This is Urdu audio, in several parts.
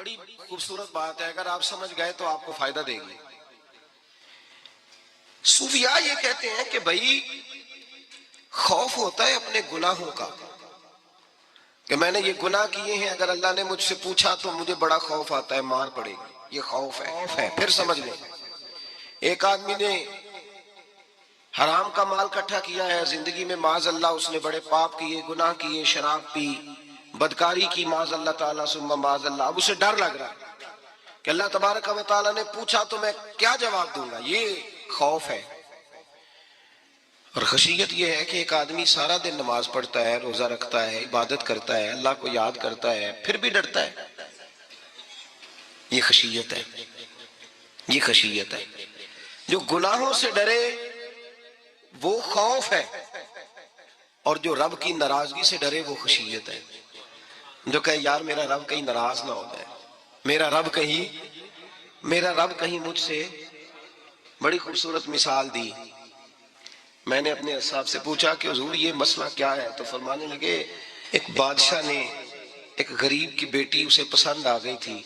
بڑی خوبصورت بات ہے، اگر آپ سمجھ گئے تو آپ کو فائدہ دے گی۔ صوفیاء یہ کہتے ہیں کہ بھائی خوف ہوتا ہے اپنے گناہوں کا، کہ میں نے یہ گناہ کیے ہیں، اگر اللہ نے مجھ سے پوچھا تو مجھے بڑا خوف آتا ہے مار پڑے گی، یہ خوف ہے۔ پھر سمجھ لیں، ایک آدمی نے حرام کا مال اکٹھا کیا ہے زندگی میں، معاذ اللہ اس نے بڑے پاپ کیے، گناہ کیے، شراب پی، بدکاری کی، معاذ اللہ تعالیٰ ثم معاذ اللہ۔ اب اسے ڈر لگ رہا ہے کہ اللہ تبارک و تعالیٰ نے پوچھا تو میں کیا جواب دوں گا، یہ خوف ہے۔ اور خشیت یہ ہے کہ ایک آدمی سارا دن نماز پڑھتا ہے، روزہ رکھتا ہے، عبادت کرتا ہے، اللہ کو یاد کرتا ہے، پھر بھی ڈرتا ہے۔ یہ خشیت ہے، یہ خشیت ہے۔ جو گناہوں سے ڈرے وہ خوف ہے، اور جو رب کی ناراضگی سے ڈرے وہ خشیت ہے۔ جو کہے یار میرا رب کہیں ناراض نہ ہو جائے، میرا رب کہیں مجھ سے۔ بڑی خوبصورت مثال دی۔ میں نے اپنے صاحب سے پوچھا کہ حضور یہ مسئلہ کیا ہے، تو فرمانے لگے ایک بادشاہ نے ایک غریب کی بیٹی اسے پسند آ گئی تھی،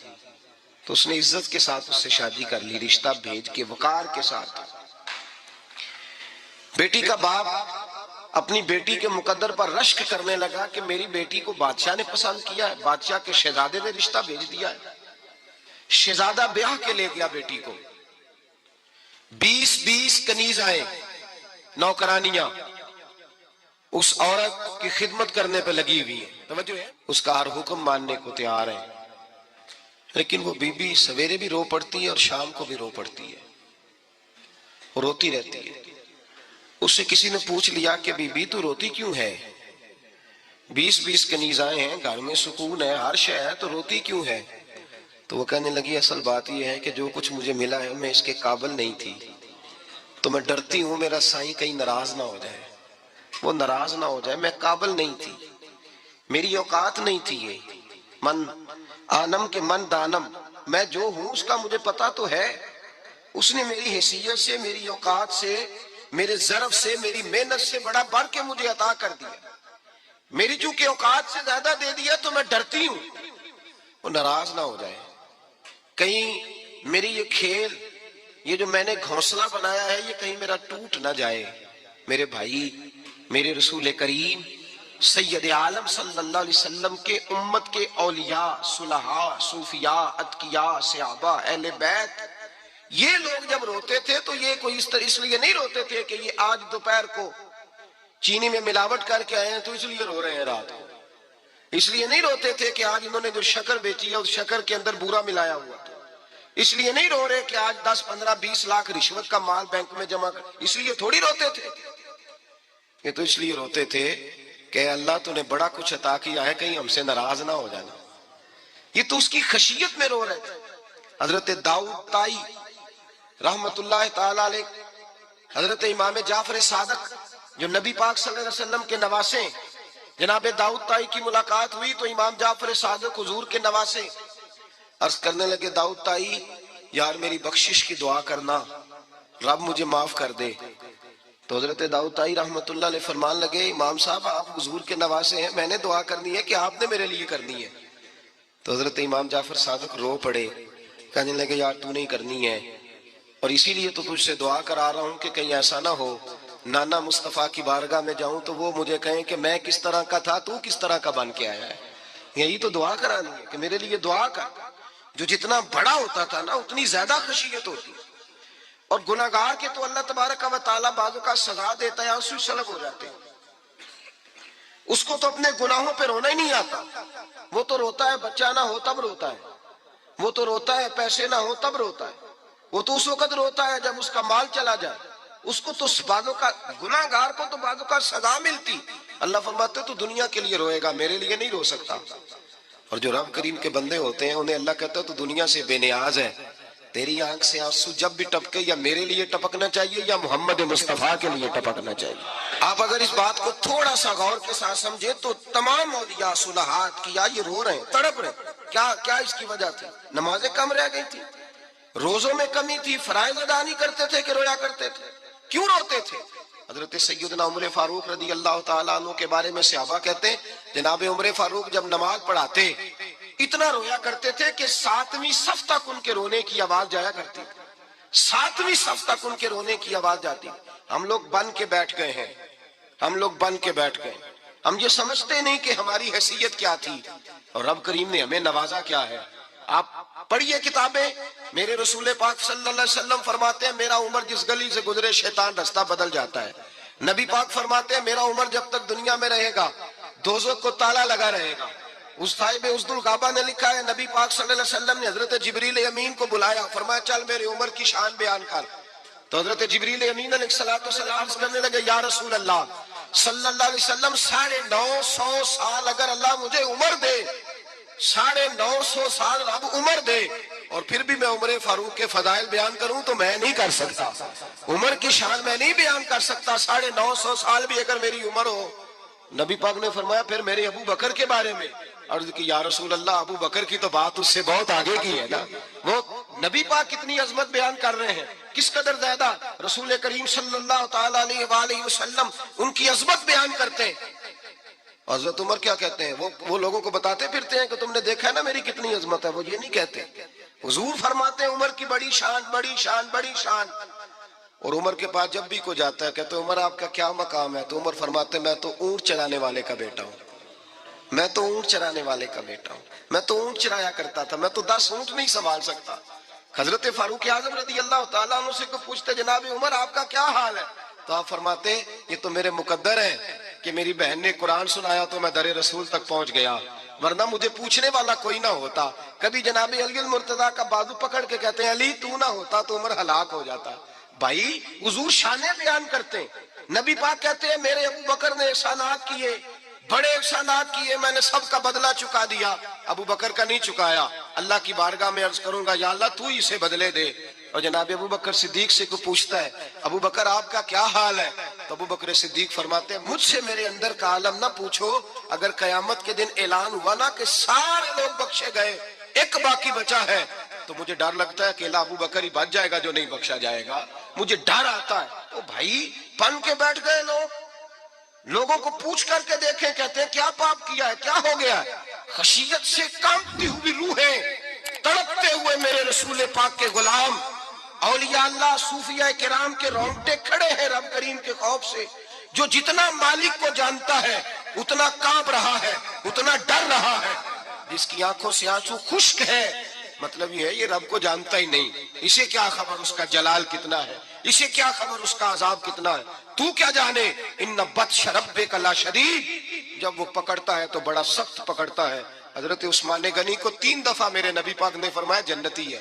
تو اس نے عزت کے ساتھ اس سے شادی کر لی، رشتہ بھیج کے وقار کے ساتھ۔ بیٹی کا باپ اپنی بیٹی کے مقدر پر رشک کرنے لگا کہ میری بیٹی کو بادشاہ نے پسند کیا ہے، بادشاہ کے شہزادے نے رشتہ بھیج دیا ہے۔ شہزادہ بیاہ کے لے گیا بیٹی کو، 20 کنیز آئے، نوکرانیاں اس عورت کی خدمت کرنے پہ لگی ہوئی ہیں، توجہ ہے، اس کا ہر حکم ماننے کو تیار ہے۔ لیکن وہ بی بی سویرے بھی رو پڑتی ہے اور شام کو بھی رو پڑتی ہے، وہ روتی رہتی ہے۔ اس سے کسی نے پوچھ لیا کہ بی بی تو روتی کیوں ہے، 20 کنیز آئے ہیں، گھر میں سکون ہے، ہر شے ہے، تو روتی کیوں ہے؟ تو وہ کہنے لگی اصل بات یہ ہے کہ جو کچھ مجھے ملا ہے میں اس کے قابل نہیں تھی، تو میں ڈرتی ہوں میرا سائیں کہیں ناراض نہ ہو جائے، وہ ناراض نہ ہو جائے، میں قابل نہیں تھی، میری اوقات نہیں تھی۔ یہ من آنم کے من دانم، میں جو ہوں اس کا مجھے پتا تو ہے، اس نے میری حیثیت سے، میری اوقات سے، میرے ظرف سے، میری محنت سے بڑا بڑھ کے مجھے عطا کر دیا، میری چونکہ اوقات سے زیادہ دے دیا تو میں ڈرتی ہوں وہ ناراض نہ ہو جائے، کہیں میری یہ کھیل، یہ جو میں نے گھونسلہ بنایا ہے یہ کہیں میرا ٹوٹ نہ جائے۔ میرے بھائی، میرے رسول کریم سید عالم صلی اللہ علیہ وسلم کے امت کے اولیاء، صلحاء، صوفیاء، اتقیاء، صحابہ، اہل بیت، یہ لوگ جب روتے تھے تو یہ کوئی اس لیے نہیں روتے تھے کہ یہ آج دوپہر کو چینی میں ملاوٹ کر کے آئے ہیں تو اس لیے رو رہے ہیں رات کو، اس لیے نہیں روتے تھے کہ آج انہوں نے جو شکر بیچی ہے اس شکر کے اندر بورا ملایا ہوا تھا، اس لیے نہیں رو رہے کہ آج 10 15 20 لاکھ رشوت کا مال بینک میں جمع کر، اس لیے تھوڑی روتے تھے، یہ تو اس لیے روتے تھے کہ اللہ تو نے بڑا کچھ عطا کیا ہے، کہیں ہم سے ناراض نہ ہو جانا۔ یہ تو اس کی خشیت میں رو رہے تھے۔ حضرت داؤد طائی رحمت اللہ تعالی علیہ، حضرت امام جعفر صادق جو نبی پاک صلی اللہ علیہ وسلم کے نواسے، جناب داؤد طائی کی ملاقات ہوئی تو امام جعفر صادق حضور کے نواسے عرض کرنے لگے داؤد طائی یار میری بخشش کی دعا کرنا، رب مجھے معاف کر دے۔ تو حضرت داؤد طائی رحمت اللہ علیہ فرمان لگے امام صاحب آپ حضور کے نواسے ہیں، میں نے دعا کرنی ہے کہ آپ نے میرے لیے کرنی ہے؟ تو حضرت امام جعفر صادق رو پڑے، کہنے لگے یار تو نہیں کرنی ہے، اور اسی لیے تو تجھ سے دعا کرا رہا ہوں کہ کہیں ایسا نہ ہو نانا مصطفیٰ کی بارگاہ میں جاؤں تو وہ مجھے کہیں کہ میں کس طرح کا تھا تو کس طرح کا بن کے آیا ہے۔ یہی تو دعا کرانی ہے کہ میرے لیے دعا کر۔ جو جتنا بڑا ہوتا تھا نا اتنی زیادہ خشیت ہوتی، اور گناہگار کے تو اللہ تبارک و تعالیٰ بعضوں کا سزا دیتا ہے، آنسو سلب ہو جاتے ہیں، اس کو تو اپنے گناہوں پہ رونا ہی نہیں آتا، وہ تو روتا ہے بچہ نہ ہو تب روتا ہے، وہ تو روتا ہے پیسے نہ ہو تب روتا ہے، وہ تو اس وقت روتا ہے جب اس کا مال چلا جائے، اس کو تو بعضوں کا گناہگار کو تو بعضوں کا سزا ملتی، اللہ فرماتے تو دنیا کے لیے روئے گا میرے لیے نہیں رو سکتا۔ اور جو رب کریم کے بندے ہوتے ہیں انہیں اللہ کہتا ہے تو دنیا سے بے نیاز ہے، تیری آنکھ سے آنسو جب بھی ٹپکے یا میرے لیے ٹپکنا چاہیے یا محمد مصطفیٰ کے لیے ٹپکنا چاہیے۔ آپ اگر اس بات کو تھوڑا سا غور کے ساتھ سمجھے تو تمام اولیاء صلحات کیا یہ رو رہے ہیں، تڑپ رہے ہیں، کیا اس کی وجہ تھی؟ نمازیں کم رہ گئی تھی، روزوں میں کمی تھی، فرائض ادا نہیں کرتے تھے کہ رویا کرتے تھے؟ کیوں روتے تھے؟ حضرت سیدنا عمر فاروق رضی اللہ تعالیٰ عنہ کے بارے میں صحابہ کہتے ہیں جناب عمر فاروق جب نماز پڑھاتے اتنا رویا کرتے تھے کہ 7ویں صف تک ان کے رونے کی آواز جایا کرتی، 7ویں صف تک ان کے رونے کی آواز جاتی۔ ہم لوگ بن کے بیٹھ گئے ہیں، ہم لوگ بن کے بیٹھ گئے، ہم یہ سمجھتے نہیں کہ ہماری حیثیت کیا تھی اور رب کریم نے ہمیں نوازا کیا ہے۔ آپ پڑھیے کتابیں، میرے رسول پاک صلی اللہ علیہ وسلم فرماتے ہیں میرا عمر جس گلی سے گزرے شیطان رستہ بدل جاتا ہے۔ نبی پاک فرماتے ہیں میرا عمر جب تک دنیا میں رہے گا دوزخ کو تالا لگا رہے گا۔ اس صاحب عزد الغابہ نے لکھا ہے نبی پاک صلی اللہ علیہ وسلم نے حضرت جبریل امین کو بلایا، فرمایا چل میری عمر کی شان بیان کر۔ تو حضرت جبریل امین علیہ السلام کرنے لگے یا رسول اللہ صلی اللہ علیہ وسلم 950 سال اگر اللہ مجھے عمر دے، 950 سال رب عمر دے اور پھر بھی میں عمر فاروق کے فضائل بیان کروں تو میں نہیں کر سکتا، عمر کی شان میں نہیں بیان کر سکتا، 950 سال بھی اگر میری عمر ہو۔ نبی پاک نے فرمایا پھر میرے ابو بکر کے بارے میں، عرض کی یا رسول اللہ ابو بکر کی تو بات اس سے بہت آگے کی ہے نا، وہ نبی پاک کتنی عظمت بیان کر رہے ہیں، کس قدر زیادہ رسول کریم صلی اللہ تعالی علیہ وآلہ وسلم ان کی عظمت بیان کرتے ہیں۔ حضرت عمر کیا کہتے ہیں، وہ لوگوں کو بتاتے پھرتے ہیں کہ تم نے دیکھا ہے نا میری کتنی عظمت ہے، وہ یہ نہیں کہتے، حضور فرماتے ہیں عمر کی بڑی شان بڑی شان بڑی شان۔ اور عمر کے پاس جب بھی کوئی جاتا ہے کہتے ہیں عمر آپ کا کیا مقام ہے، تو عمر فرماتے ہیں میں تو اونٹ چرانے والے کا بیٹا ہوں، میں تو اونٹ چرانے والے کا بیٹا ہوں، میں تو اونٹ چرایا کرتا تھا، میں تو 10 اونٹ نہیں سنبھال سکتا۔ حضرت فاروق اعظم رضی اللہ تعالیٰ عنہ سے کو پوچھتے جناب عمر آپ کا کیا حال ہے، تو آپ فرماتے یہ تو میرے مقدر ہے کہ میری بہن نے قرآن سنایا تو میں در رسول تک پہنچ گیا، ورنہ مجھے پوچھنے والا کوئی نہ ہوتا۔ کبھی جناب علی المرتضیٰ کا بازو پکڑ کے کہتے ہیں علی تو نہ ہوتا تو عمر ہلاک ہو جاتا۔ بھائی حضور شانیں بیان کرتے ہیں، نبی پاک کہتے ہیں میرے ابو بکر نے احسانات کیے، بڑے احسانات کیے، میں نے سب کا بدلہ چکا دیا، ابو بکر کا نہیں چکایا۔ اللہ کی بارگاہ میں عرض کروں گا یا اللہ تو ہی اسے بدلے دے۔ اور جناب ابو بکر صدیق سے کوئی پوچھتا ہے ابو بکر آپ کا کیا حال ہے، تو ابو بکر صدیق فرماتے ہیں مجھ سے میرے اندر کا عالم نہ پوچھو، اگر قیامت کے دن اعلان ہوا نا کہ سارے لوگ بخشے گئے ایک باقی بچا ہے تو مجھے ڈر لگتا ہے کہ اکیلا ابو بکر ہی بچ جائے گا جو نہیں بخشا جائے گا، مجھے ڈر آتا ہے۔ تو بھائی بن کے بیٹھ گئے لوگوں کو پوچھ کر کے دیکھیں، کہتے ہیں کیا پاپ کیا ہے، کیا ہو گیا ہے؟ خشیت سے کانپتی ہوئی روحیں، تڑپتے ہوئے میرے رسول پاک کے غلام، اولیاء اللہ صوفیاء کرام کے رونگٹے کھڑے ہیں رب کریم کے خوف سے، جو جتنا مالک کو جانتا ہے اتنا کانپ رہا ہے، اتنا ڈر رہا ہے، جس کی آنکھوں سے آنسو خشک ہے مطلب یہ ہے یہ رب کو جانتا ہی نہیں، اسے کیا خبر اس کا جلال کتنا ہے، اسے کیا خبر اس کا عذاب کتنا ہے، تو کیا جانے ان بطش ربک لشدید، جب وہ پکڑتا ہے تو بڑا سخت پکڑتا ہے۔ حضرت عثمان غنی کو 3 دفعہ میرے نبی پاک نے فرمایا جنتی ہے،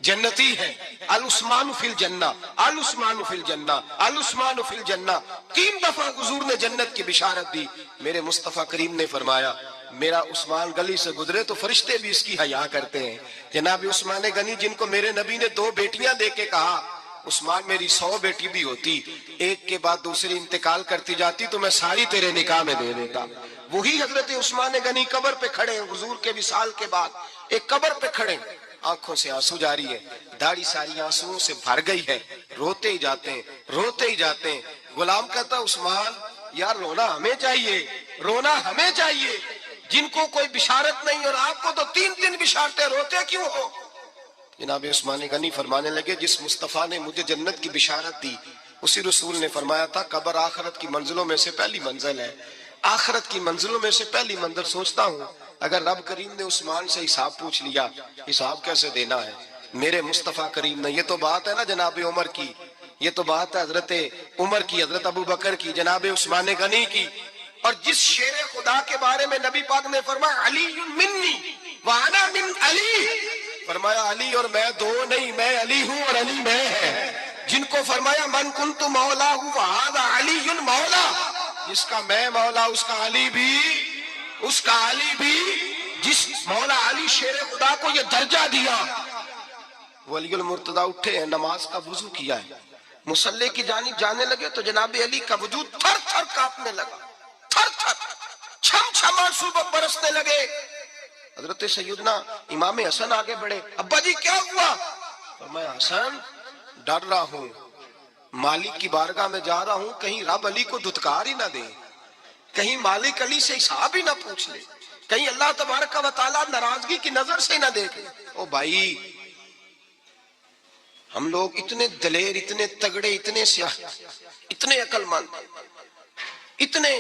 جنتی ہے، العثمان فی الجنہ، العثمان فی الجنہ، العثمان فی الجنہ، 3 دفعہ حضور نے جنت کی بشارت دی۔ میرے مصطفیٰ کریم نے فرمایا میرا عثمان گلی سے گزرے تو فرشتے بھی اس کی حیا کرتے ہیں۔ جناب عثمان غنی جن کو میرے نبی نے 2 بیٹیاں دے کے کہا عثمان میری 100 بیٹی بھی ہوتی، ایک کے بعد دوسری انتقال کرتی جاتی تو میں ساری تیرے نکاح میں دے دیتا، وہی حضرت عثمان غنی قبر پہ کھڑے ہیں حضور کے وصال کے بعد، ایک قبر پہ کھڑے ہیں، آنکھوں سے آنسو جاری ہے، داڑھی ساری آنسوؤں سے بھر گئی ہے، روتے ہی جاتے ہیں، روتے ہی جاتے ہیں۔ غلام کہتا عثمان یار رونا ہمیں چاہیے، رونا ہمیں چاہیے، جن کو کوئی بشارت نہیں اور آپ کو تو 3 بشارتیں، روتے کیوں ہو؟ جناب عثمان غنی فرمانے لگے جس مصطفیٰ نے مجھے جنت کی بشارت دی اسی رسول نے فرمایا تھا قبر آخرت کی منزلوں میں سے پہلی منزل ہے، آخرت کی منزلوں میں سے پہلی منزل۔ سوچتا ہوں اگر رب کریم نے عثمان سے حساب پوچھ لیا حساب کیسے دینا ہے، میرے مصطفیٰ کریم نے، یہ تو بات ہے نا جناب عمر کی، یہ تو بات ہے حضرت عمر کی، حضرت ابو بکر کی، جناب عثمان غنی کی، اور جس شیر خدا کے بارے میں نبی پاک نے فرمایا علی منی وانا من علی، فرمایا علی اور میں 2 نہیں، میں علی ہوں اور علی میں ہے، جن کو فرمایا من کنت مولا ہوں وہذا علی مولا، جس کا میں مولا اس کا علی بھی، اس کا علی بھی، جس مولا علی شیر خدا کو یہ درجہ دیا۔ ولی المرتضیٰ اٹھے ہیں، نماز کا وضو کیا ہے، مصلی کی جانب جانے لگے تو جناب علی کا وجود تھر تھر کانپنے لگا، تھر تھر چھم چھم آنسو برسنے لگے۔ حضرت سیدنا امام حسن آگے بڑھے، ابا جی کیا ہوا؟ فرمایا حسن ڈر رہا ہوں، مالک کی بارگاہ میں جا رہا ہوں، کہیں رب علی کو دھتکار ہی نہ دے، کہیں مالک علی سے حساب ہی نہ پوچھ لے۔ کہیں اللہ تبارک و تعالیٰ ناراضگی کی نظر سے نہ دیکھے. او بھائی ہم لوگ اتنے دلیر، اتنے تگڑے، اتنے سیاہ، اتنے عقل مند، اتنے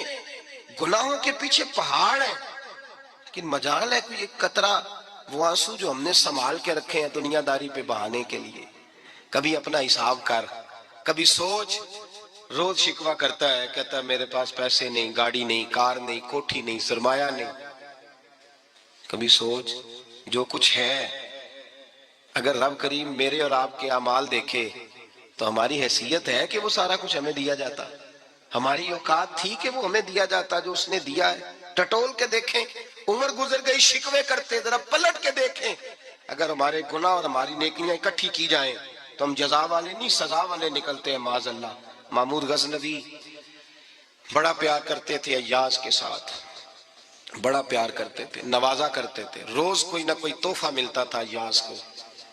گناہوں کے پیچھے پہاڑ ہیں، لیکن مجال ہے کوئی ایک قطرہ وہ آنسو جو ہم نے سنبھال کے رکھے ہیں دنیا داری پہ بہانے کے لیے. کبھی اپنا حساب کر، کبھی سوچ. روز شکوہ کرتا ہے، کہتا ہے میرے پاس پیسے نہیں، گاڑی نہیں، کار نہیں، کوٹھی نہیں، سرمایہ نہیں. کبھی سوچ جو کچھ ہے اگر رب کریم میرے اور آپ کے اعمال دیکھے تو ہماری حیثیت ہے کہ وہ سارا کچھ ہمیں دیا جاتا؟ ہماری اوقات تھی کہ وہ ہمیں دیا جاتا جو اس نے دیا ہے؟ ٹٹول کے دیکھیں، عمر گزر گئی، شکوے کرتے، ذرا پلٹ کے دیکھیں. اگر ہمارے گناہ اور ہماری نیکیاں اکٹھی کی جائیں تو ہم جزا والے نہیں سزا والے نکلتے ہیں معاذ اللہ. محمود غزنوی بڑا پیار کرتے تھے ایاز کے ساتھ، بڑا پیار کرتے تھے، نوازا کرتے تھے. روز کوئی نہ کوئی تحفہ ملتا تھا ایاز کو.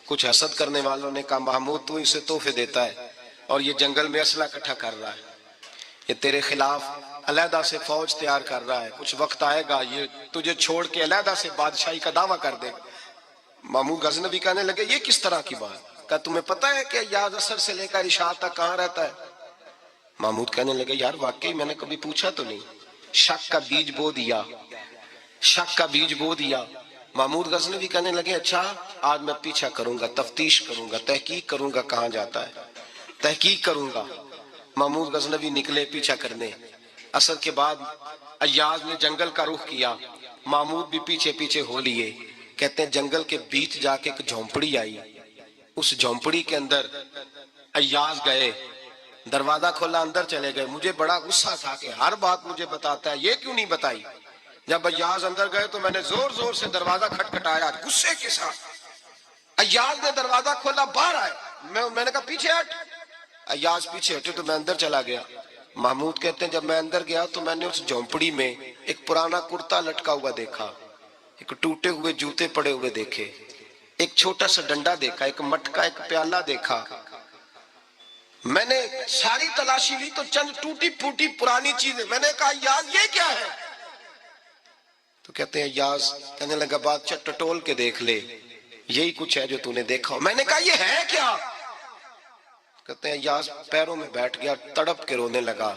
کچھ حسد کرنے والوں نے کہا محمود تو اسے تحفے دیتا ہے اور یہ جنگل میں اسلحہ اکٹھا کر رہا ہے، یہ تیرے خلاف علیحدہ سے فوج تیار کر رہا ہے، کچھ وقت آئے گا یہ تجھے چھوڑ کے علیحدہ سے بادشاہی کا دعویٰ کر دے گا. محمود غزنوی کہنے لگے یہ کس طرح کی بات؟ کہا تمہیں پتہ ہے کہ ایاز عصر سے لے کر عشاء تک کہاں رہتا ہے؟ محمود کہنے لگے یار واقعی میں نے کبھی پوچھا تو نہیں. شک کا بیج بو دیا، شک کا بیج بو دیا. محمود غزنوی کہنے لگے اچھا آج میں پیچھا کروں گا، تفتیش کروں گا، تحقیق کروں گا کہاں جاتا ہے، تحقیق کروں گا. محمود غزنوی نکلے پیچھا کرنے. عصر کے بعد ایاز نے جنگل کا رخ کیا، محمود بھی پیچھے پیچھے ہو لیے. کہتے ہیں جنگل کے بیچ جا کے ایک جھونپڑی آئی، اس جھونپڑی کے اندر ایاز گئے، دروازہ کھولا، اندر چلے گئے. مجھے بڑا غصہ تھا کہ ہر بات مجھے بتاتا ہے، یہ کیوں نہیں بتائی؟ جب ایاز اندر گئے تو میں نے زور زور سے دروازہ کھٹکھٹایا غصے کے ساتھ. ایاز نے دروازہ کھولا، باہر آئے. میں نے کہا پیچھے ہٹ. ایاز پیچھے ہٹے تو میں اندر چلا گیا. محمود کہتے ہیں جب میں اندر گیا تو میں نے اس جھونپڑی میں ایک پرانا کرتا لٹکا ہوا دیکھا، ایک ٹوٹے ہوئے جوتے پڑے ہوئے دیکھے، ایک چھوٹا سا ڈنڈا دیکھا، ایک مٹکا، ایک پیالہ دیکھا. میں نے ساری تلاشی لی تو چند ٹوٹی پھوٹی پرانی چیزیں. میں نے کہا ایاز یہ کیا ہے؟ تو کہتے ہیں ایاز کہنے لگا بادشاہ ٹٹول کے دیکھ لے، یہی کچھ ہے جو تو نے دیکھا. میں نے کہا یہ ہے کیا؟ کہتے ہیں ایاز پیروں میں بیٹھ گیا، تڑپ کے رونے لگا.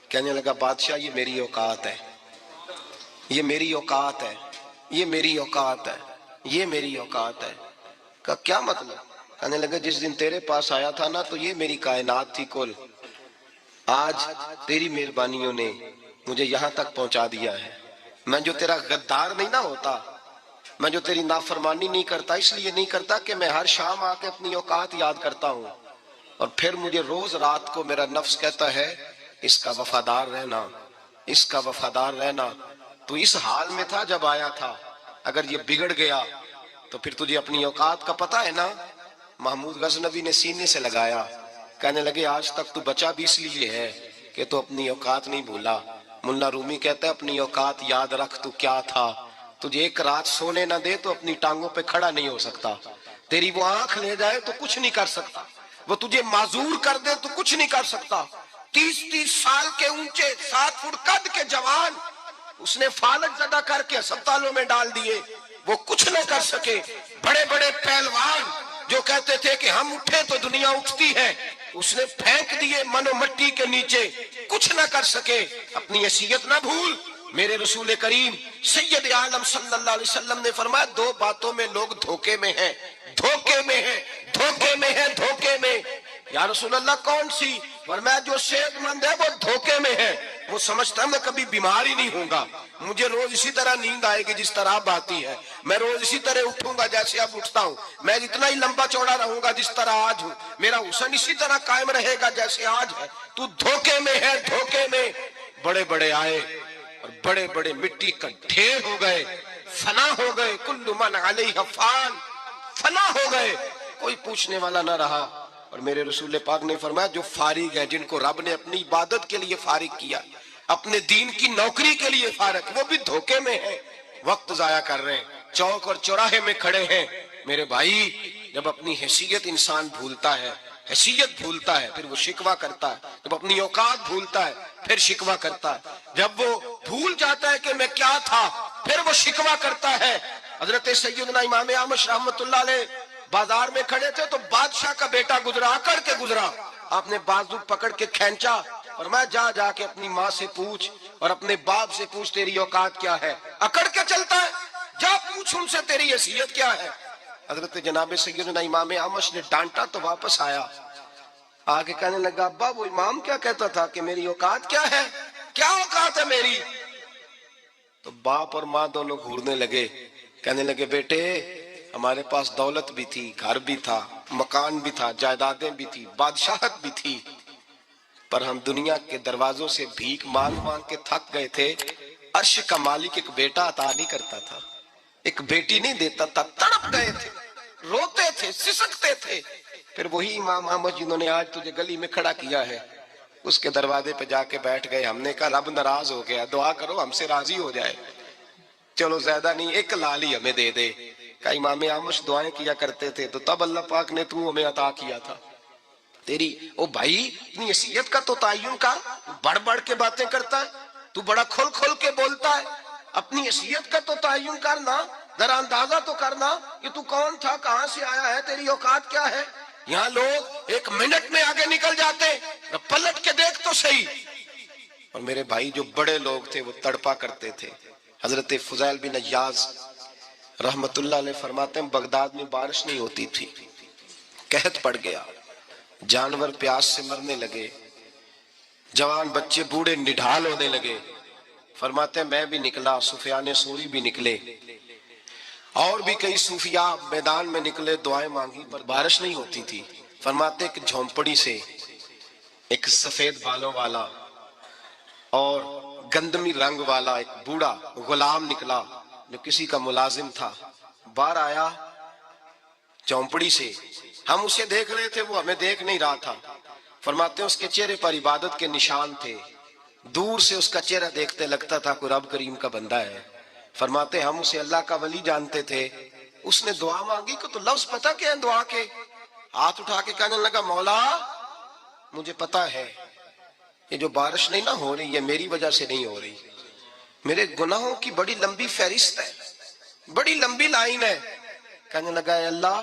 کہنے لگا بادشاہ یہ میری اوقات ہے، یہ میری اوقات ہے، یہ میری اوقات ہے، یہ میری اوقات ہے. کہا کیا مطلب؟ کہنے لگا جس دن تیرے پاس آیا تھا نا تو یہ میری کائنات تھی کل. آج تیری مہربانیوں نے مجھے یہاں تک پہنچا دیا ہے. میں جو تیرا غدار نہیں نہ ہوتا، میں جو تیری نافرمانی نہیں کرتا، اس لیے نہیں کرتا کہ میں ہر شام آ کے اپنی اوقات یاد کرتا ہوں اور پھر مجھے روز رات کو میرا نفس کہتا ہے اس کا وفادار رہنا، اس کا وفادار رہنا. تو اس حال میں تھا جب آیا تھا، اگر یہ بگڑ گیا تو پھر تجھے اپنی اوقات کا پتہ ہے نا. محمود غزنوی نے سینے سے لگایا. کہنے لگے آج تک تو بچا بھی اس لیے ہے کہ تو اپنی اوقات نہیں بھولا. ملا رومی کہتا ہے اپنی اوقات یاد رکھ، تو کیا تھا. تجھے ایک رات سونے نہ دے تو اپنی ٹانگوں پہ کھڑا نہیں ہو سکتا. تیری وہ آنکھ لے جائے تو کچھ نہیں کر سکتا، وہ تجھے معذور کر دے تو کچھ نہیں کر سکتا. 30 سال کے اونچے 7 فٹ قد کے جوان اس نے فالج زدہ کر کے ہسپتالوں میں ڈال دیے، وہ کچھ نہ کر سکے. بڑے بڑے پہلوان جو کہتے تھے کہ ہم اٹھے تو دنیا اٹھتی ہے، اس نے پھینک دیے من و مٹی کے نیچے، کچھ نہ کر سکے. اپنی حیثیت نہ بھول. میرے رسول کریم سید عالم صلی اللہ علیہ وسلم نے فرمایا 2 باتوں میں لوگ دھوکے میں ہیں، دھوکے میں ہیں، دھوکے میں ہیں، دھوکے میں. یا رسول اللہ کون سی؟ فرمایا جو صحت مند ہے وہ دھوکے میں ہے. وہ سمجھتا ہے میں کبھی بیمار ہی نہیں ہوں گا، مجھے روز اسی طرح نیند آئے گی جس طرح اب آتی ہے، میں روز اسی طرح اٹھوں گا جیسے اب اٹھتا ہوں، میں اتنا ہی لمبا چوڑا رہوں گا جس طرح آج ہوں، میرا حسن اسی طرح قائم رہے گا جیسے آج ہے. تو دھوکے میں ہے، دھوکے میں. بڑے بڑے آئے اور بڑے بڑے مٹی کا ڈھیر ہو گئے، فنا ہو گئے. کل من علیہ فان، فنا ہو گئے، کوئی پوچھنے والا نہ رہا. اور میرے رسول پاک نے فرمایا جو فارغ ہے، جن کو رب نے اپنی عبادت کے لیے فارغ کیا، اپنے دین کی نوکری کے لیے فارغ، وہ بھی دھوکے میں ہیں، وقت ضائع کر رہے ہیں، چوک اور چوراہے میں کھڑے ہیں. میرے بھائی جب اپنی حیثیت انسان بھولتا ہے، حیثیت بھولتا ہے، پھر وہ شکوہ کرتا ہے. جب اپنی اوقات بھولتا ہے پھر شکوہ کرتا ہے. جب وہ بھول جاتا ہے کہ میں کیا تھا پھر وہ شکوہ کرتا ہے. حضرت سیدنا امام احمد رحمتullah علیہ بازار میں کھڑے تھے تو بادشاہ کا بیٹا گزرا, اکڑ کے گزرا. آپ نے بازو پکڑ کے کھینچا, فرمایا جا کے اپنی ماں سے پوچھ اور اپنے باپ سے پوچھ تیری اوقات کیا ہے. اکڑ کے چلتا ہے, جا پوچھ ان سے تیری حیثیت کیا ہے. حضرت جناب سیدنا امام احمد نے ڈانٹا تو واپس آیا, آگے کہنے لگا ابا وہ امام کیا کہتا تھا کہ میری اوقات کیا ہے, کیا اوقات ہے میری. تو باپ اور ماں دونوں گھورنے لگے, کہنے لگے بیٹے ہمارے پاس دولت بھی تھی, گھر بھی تھا, مکان بھی تھا, جائیدادیں بھی تھی, بادشاہت بھی تھی, پر ہم دنیا کے دروازوں سے بھیک مانگ مانگ کے تھک گئے تھے. عرش کا مالک ایک بیٹا عطا نہیں کرتا تھا, ایک بیٹی نہیں دیتا تھا, تڑپ گئے تھے, روتے تھے, سسکتے تھے. پھر وہی امام احمد جنہوں نے آج تجھے گلی میں کھڑا کیا ہے اس کے دروازے پہ جا کے بیٹھ گئے. ہم نے کہا رب ناراض ہو گیا, دعا کرو ہم سے راضی ہو جائے, چلو زیادہ نہیں ایک لالی ہمیں دے دے. کہ امام احمد دعائیں کیا کرتے تھے تو تب اللہ پاک نے تو ہمیں عطا کیا تھا. تیری او بھائی اپنی حیثیت کا تو تعین کر, بڑھ بڑھ کے باتیں کرتا ہے, تو بڑا کھل کھل کے بولتا ہے, اپنی حیثیت کا تو تعین کرنا, ذرا اندازہ تو کرنا کہ تو کون تھا, کہاں سے آیا ہے, تیری اوقات کیا ہے. یہاں لوگ ایک منٹ میں آگے نکل جاتے, پلٹ کے دیکھ تو صحیح. اور میرے بھائی جو بڑے لوگ تھے وہ تڑپا کرتے تھے. حضرت فضیل بن عیاض رحمت اللہ علیہ فرماتے ہیں بغداد میں بارش نہیں ہوتی تھی, قحط پڑ گیا, جانور پیاس سے مرنے لگے, جوان بچے بوڑھے نڈھال ہونے لگے. فرماتے ہیں میں بھی نکلا, سفیان ثوری بھی نکلے, اور بھی کئی صوفیاء میدان میں نکلے, دعائیں مانگی پر بارش نہیں ہوتی تھی. فرماتے ہیں کہ جھونپڑی سے ایک سفید بالوں والا اور گندمی رنگ والا ایک بوڑھا غلام نکلا جو کسی کا ملازم تھا, باہر آیا جھونپڑی سے. ہم اسے دیکھ رہے تھے, وہ ہمیں دیکھ نہیں رہا تھا. فرماتے ہیں اس کے چہرے پر عبادت کے نشان تھے, دور سے اس کا چہرہ دیکھتے لگتا تھا کوئی رب کریم کا بندہ ہے. فرماتے ہم اسے اللہ کا ولی جانتے تھے. اس نے دعا مانگی کہ تو لفظ پتہ کیا ہے دعا کے, ہاتھ اٹھا کے کہنے لگا مولا مجھے پتا ہے یہ جو بارش نہیں نہ ہو رہی یہ میری وجہ سے نہیں ہو رہی, میرے گناہوں کی بڑی لمبی فہرست ہے, بڑی لمبی لائن ہے. کہنے لگا اے اللہ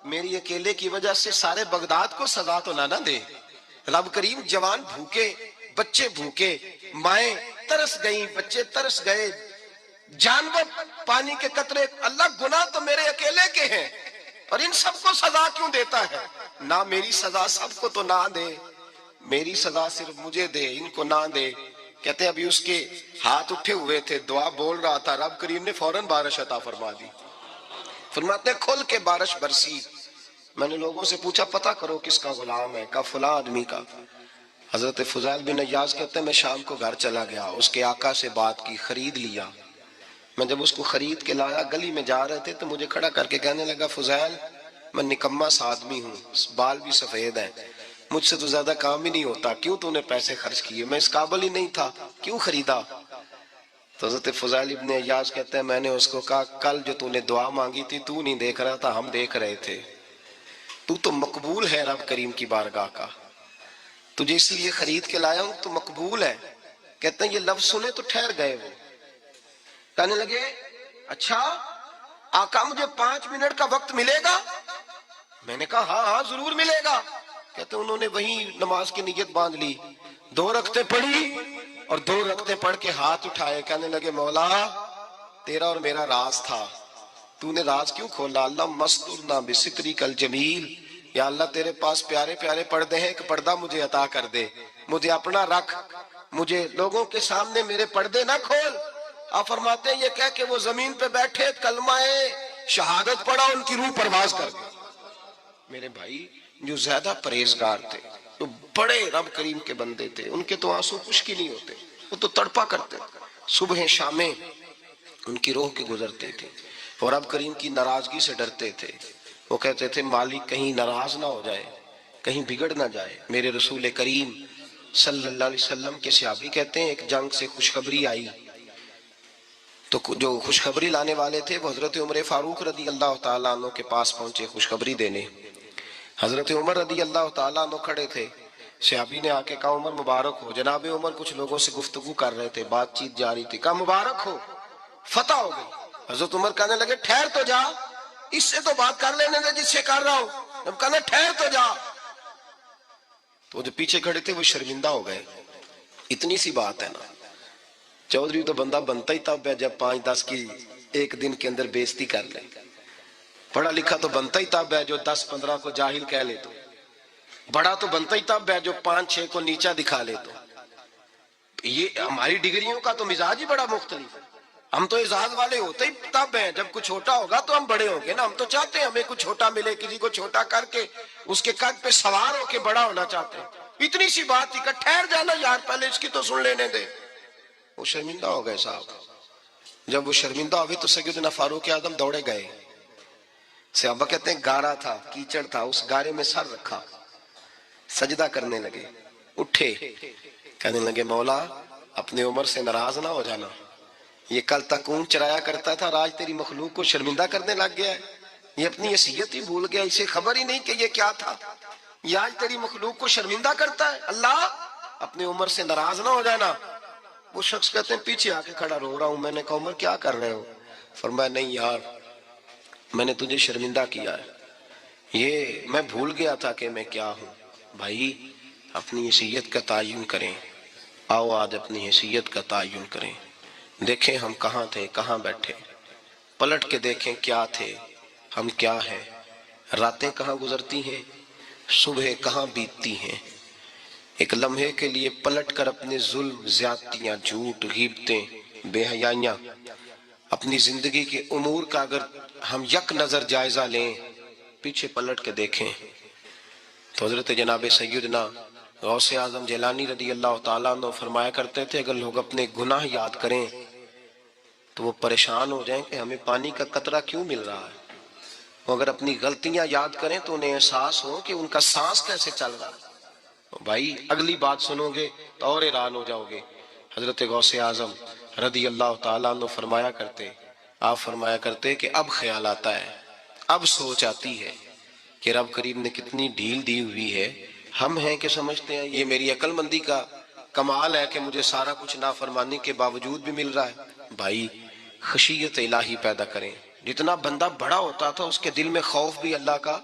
میری اکیلے کی وجہ سے سارے بغداد کو سزا تو نہ دے. رب کریم جوان بھوکے, بچے بھوکے, مائیں ترس گئیں, بچے ترس گئے, جانور پانی کے قطرے, اللہ گناہ تو میرے اکیلے کے ہیں اور ان سب کو سزا کیوں دیتا ہے. نہ میری سزا سب کو تو نہ دے, میری سزا صرف مجھے دے, ان کو نہ دے. کہتے ہیں ابھی اس کے ہاتھ اٹھے ہوئے تھے, دعا بول رہا تھا, رب کریم نے فوراً بارش عطا فرما دی. فرماتے ہیں کھل کے بارش برسی. میں نے لوگوں سے پوچھا پتہ کرو کس کا غلام ہے, کہا فلاں آدمی کا. حضرت فضیل بن عیاض کہتے ہیں میں شام کو گھر چلا گیا, اس کے آقا سے بات کی, خرید لیا. میں جب اس کو خرید کے لایا گلی میں جا رہے تھے تو مجھے کھڑا کر کے کہنے لگا فضیل میں نکما سا آدمی ہوں, بال بھی سفید ہیں, مجھ سے تو زیادہ کام ہی نہیں ہوتا, کیوں تو نے پیسے خرچ کیے, میں اس قابل ہی نہیں تھا, کیوں خریدا. تو حضرت فضیل ابن عیاض کہتے ہیں میں نے اس کو کہا کل جو تو نے دعا مانگی تھی تو نہیں دیکھ رہا تھا, ہم دیکھ رہے تھے, تو مقبول ہے رب کریم کی بارگاہ کا, تجھے اس لیے خرید کے لایا ہوں, تو مقبول ہے. کہتے ہیں یہ لفظ سنے تو ٹھہر گئے. وہ کہنے لگے اچھا آقا مجھے 5 منٹ کا وقت ملے گا. میں نے کہا ہاں ضرور ملے گا. کہتے انہوں نے وہی نماز کی نیت باندھ لی, 2 رکعتیں پڑھی اور 2 رکعتیں پڑھ کے ہاتھ اٹھائے, کہنے لگے مولا تیرا اور میرا راز تھا, تو نے راز کیوں کھولا. اللہ مسترنا بستری کل جمیل, یا اللہ تیرے پاس پیارے پیارے پردے ہیں, ایک پردہ مجھے عطا کر دے, مجھے اپنا رکھ, مجھے لوگوں کے سامنے میرے پردے نہ کھول. آپ فرماتے ہیں یہ کہہ کہ وہ زمین پہ بیٹھے کلمہ شہادت پڑھا, ان کی روح پرواز کر گئی. میرے بھائی جو زیادہ پرہیزگار تھے, جو بڑے رب کریم کے بندے تھے, ان کے تو آنسو خشک ہی نہیں ہوتے, وہ تو تڑپا کرتے, صبح شامیں ان کی روح کے گزرتے تھے, اور رب کریم کی ناراضگی سے ڈرتے تھے. وہ کہتے تھے مالک کہیں ناراض نہ ہو جائے, کہیں بگڑ نہ جائے. میرے رسول کریم صلی اللہ علیہ وسلم کے صحابی کہتے ہیں ایک جنگ سے خوشخبری آئی, تو جو خوشخبری لانے والے تھے وہ حضرت عمر فاروق رضی اللہ تعالیٰ عنہ کے پاس پہنچے خوشخبری دینے. حضرت عمر رضی اللہ تعالیٰ عنہ کھڑے تھے, صحابی نے آ کے کہا عمر مبارک ہو. جناب عمر کچھ لوگوں سے گفتگو کر رہے تھے, بات چیت جاری تھی, کہا مبارک ہو. فتح ہو گئی. حضرت عمر کہنے لگے ٹھہر تو جا, اس سے تو بات کر لینے دے جس سے کر رہا ہوں. جب کہنے ٹھہر تو جا, تو جو پیچھے کھڑے تھے وہ شرمندہ ہو گئے. اتنی سی بات ہے نا. چودھری تو بندہ بنتا ہی تب ہے جب 5-10 کی ایک دن کے اندر بےزتی کر لے. پڑھا لکھا تو بنتا ہی تب ہے جو 10-15 کو جاہل کہہ لے. تو بڑا تو بنتا ہی تب ہے جو 5-6 کو نیچا دکھا لے. تو یہ ہماری ڈگریوں کا تو مزاج ہی بڑا مختلف ہے. ہم تو اعزاز والے ہوتے ہی تب ہیں جب کچھ چھوٹا ہوگا تو ہم بڑے ہوں گے نا. ہم تو چاہتے ہیں ہمیں کچھ چھوٹا ملے, کسی کو چھوٹا کر کے اس کے قد پہ سوار ہو کے بڑا ہونا چاہتے ہیں. اتنی سی بات تھی کہ ٹھہر جانا یار, پہلے اس کی تو سن لینے دے. وہ شرمندہ ہو گئے صاحب. جب وہ شرمندہ ہوئے تو سیدنا فاروق اعظم دوڑے گئے. صحابہ کہتے ہیں گارا تھا, کیچڑ تھا, اس گارے میں سر رکھا, سجدہ کرنے لگے. اٹھے, کہنے لگے مولا اپنے عمر سے ناراض نہ ہو جانا. یہ کل تک اونٹ چرایا کرتا تھا اور آج تیری مخلوق کو شرمندہ کرنے لگ گیا ہے. یہ اپنی حیثیت ہی بھول گیا, اسے خبر ہی نہیں کہ یہ کیا تھا. یہ آج تیری مخلوق کو شرمندہ کرتا ہے. اللہ اپنے عمر سے ناراض نہ ہو جانا. وہ شخص کہتے ہیں پیچھے آ کے کھڑا رو رہا ہوں. میں نے کہا عمر کیا کر رہے ہو؟ فرمایا نہیں یار, میں نے تجھے شرمندہ کیا ہے, یہ میں بھول گیا تھا کہ میں کیا ہوں. بھائی اپنی حیثیت کا تعین کریں. آؤ آج اپنی حیثیت کا تعین کریں. دیکھیں ہم کہاں تھے, کہاں بیٹھے. پلٹ کے دیکھیں کیا تھے, ہم کیا ہیں. راتیں کہاں گزرتی ہیں, صبح کہاں بیتتی ہیں. ایک لمحے کے لیے پلٹ کر اپنے ظلم, زیادتیاں, جھوٹ, غیبتیں, بے حیائیاں, اپنی زندگی کے امور کا اگر ہم یک نظر جائزہ لیں, پیچھے پلٹ کے دیکھیں تو حضرت جناب سیدنا غوث اعظم جیلانی رضی اللہ تعالیٰ عنہ فرمایا کرتے تھے اگر لوگ اپنے گناہ یاد کریں تو وہ پریشان ہو جائیں کہ ہمیں پانی کا قطرہ کیوں مل رہا ہے. وہ اگر اپنی غلطیاں یاد کریں تو انہیں احساس ہو کہ ان کا سانس کیسے چل رہا ہے. بھائی اگلی بات سنو گے تو اور حیران ہو جاؤ گے. حضرت غوث اعظم رضی اللہ تعالیٰ عنہ فرمایا کرتے, آپ فرمایا کرتے کہ اب خیال آتا ہے, اب سوچ آتی ہے کہ رب کریم نے کتنی ڈھیل دی ہوئی ہے. ہم ہیں کہ سمجھتے ہیں یہ میری عقل مندی کا کمال ہے کہ مجھے سارا کچھ نافرمانی کے باوجود بھی مل رہا ہے. بھائی خشیت الہی پیدا کریں. جتنا بندہ بڑا ہوتا تھا اس کے دل میں خوف بھی اللہ کا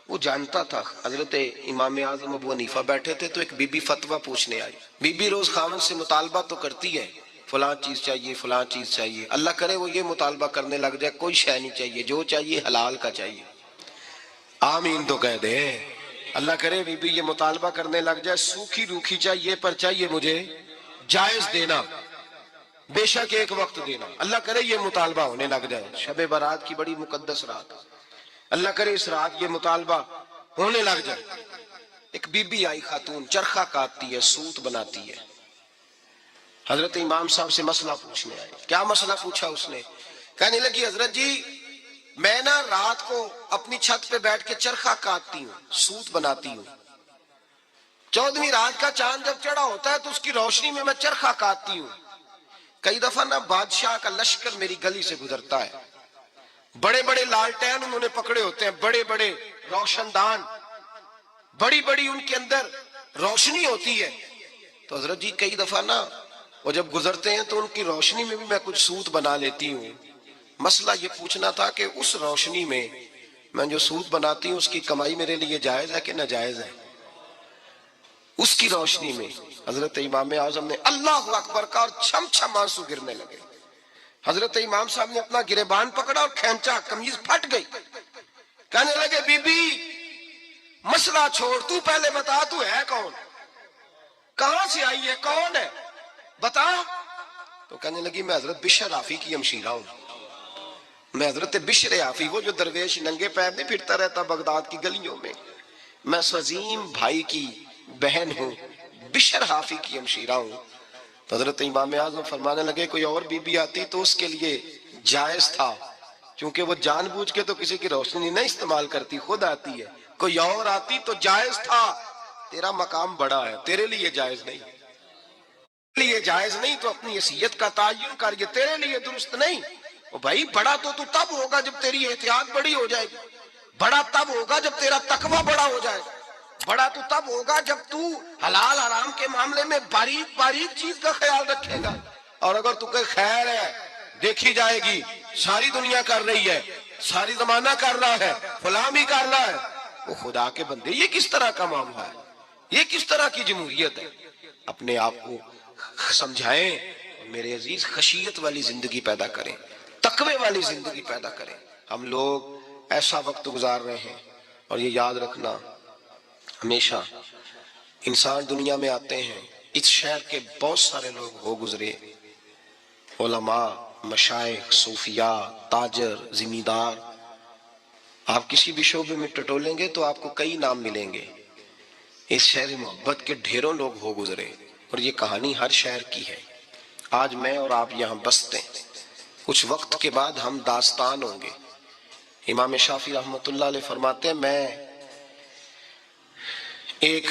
وہ جانتا تھا. حضرت امام اعظم ابو حنیفہ بیٹھے تھے تو ایک بی بی فتویٰ پوچھنے آئی. بی بی روز خاوند سے مطالبہ تو کرتی ہے, فلاں چیز چاہیے, فلاں چیز چاہیے. اللہ کرے وہ یہ مطالبہ کرنے لگ جائے کوئی شے نہیں چاہیے, جو چاہیے حلال کا چاہیے. آمین تو کہہ دے. اللہ کرے بی بی یہ مطالبہ کرنے لگ جائے سوکھی روکھی چاہیے پر چاہیے مجھے جائز دینا, بے شک ایک وقت دینا. اللہ کرے یہ مطالبہ ہونے لگ جائے. شب برات کی بڑی مقدس رات, اللہ کرے اس رات یہ مطالبہ ہونے لگ جائے. ایک بی بی آئی خاتون, چرخہ کاٹتی ہے, سوت بناتی ہے. حضرت امام صاحب سے مسئلہ پوچھنے آئے. کیا مسئلہ پوچھا اس نے؟ کہنے لگی حضرت جی میں نا رات کو اپنی چھت پہ بیٹھ کے چرخہ کاٹتی ہوں, سوت بناتی ہوں. 14ویں رات کا چاند جب چڑھا ہوتا ہے تو اس کی روشنی میں چرخہ کاٹتی ہوں. کئی دفعہ نا بادشاہ کا لشکر میری گلی سے گزرتا ہے, بڑے بڑے لالٹین انہوں نے پکڑے ہوتے ہیں, بڑے بڑے روشن دان, بڑی بڑی ان کے اندر روشنی ہوتی ہے. تو حضرت جی کئی دفعہ نا وہ جب گزرتے ہیں تو ان کی روشنی میں بھی میں کچھ سوت بنا لیتی ہوں. مسئلہ یہ پوچھنا تھا کہ اس روشنی میں جو سوت بناتی ہوں اس کی کمائی میرے لیے جائز ہے کہ ناجائز ہے؟ اس کی روشنی میں حضرت امام اعظم نے اللہ اکبر کا اور چھم چھم آنسو گرنے لگے. حضرت امام صاحب نے اپنا گریبان پکڑا اور کھینچا, قمیض پھٹ گئی. کہنے لگے بی بی مسئلہ چھوڑ, تو پہلے بتا تو ہے کون, کہاں سے آئی ہے, کون ہے, بتا. تو کہنے لگی میں حضرت بشر حافی کی ہمشیرہ ہوں. میں حضرت بشر حافی, وہ جو درویش ننگے پیر نہیں پھرتا رہتا بغداد کی گلیوں میں, میں اس عظیم بھائی کی بہن ہوں, بشر حافی کی ہمشیرہ ہوں. تو حضرت امام اعظم فرمانے لگے کوئی اور بی بی آتی تو اس کے لیے جائز تھا, چونکہ وہ جان بوجھ کے تو کسی کی روشنی نہیں استعمال کرتی, خود آتی ہے. کوئی اور آتی تو جائز تھا, تیرا مقام بڑا ہے, تیرے لیے جائز نہیں. لیے جائز نہیں تو اپنی حیثیت کا تعین کر, یہ تیرے لیے درست نہیں. بھائی بڑا تو تب ہوگا جب تیری احتیاط بڑی ہو جائے گی, بڑا تب ہوگا جب تیرا تقوی بڑا ہو جائے گا, بڑا تو تب ہوگا جب تو حلال حرام کے معاملے میں باریک باریک چیز کا خیال رکھے گا. اور اگر تو کہ خیر ہے دیکھی جائے گی، ساری دنیا کر رہی ہے، ساری زمانہ کر رہا ہے، فلاں بھی کر رہا ہے. وہ خدا کے بندے، یہ کس طرح کا معاملہ ہے؟ یہ کس طرح کی جمہوریت ہے؟ اپنے آپ کو سمجھائیں. میرے عزیز، خشیت والی زندگی پیدا کریں، تقوی والی زندگی پیدا کریں. ہم لوگ ایسا وقت گزار رہے ہیں، اور یہ یاد رکھنا، ہمیشہ انسان دنیا میں آتے ہیں، اس شہر کے بہت سارے لوگ ہو گزرے، علماء، مشائخ، صوفیاء، تاجر، زمیندار. آپ کسی بھی شعبے میں ٹٹولیں گے تو آپ کو کئی نام ملیں گے. اس شہر محبت کے ڈھیروں لوگ ہو گزرے، اور یہ کہانی ہر شہر کی ہے. آج میں اور آپ یہاں بستے ہیں، کچھ وقت کے بعد ہم داستان ہوں گے. امام شافعی رحمۃ اللہ علیہ فرماتے ہیں، میں ایک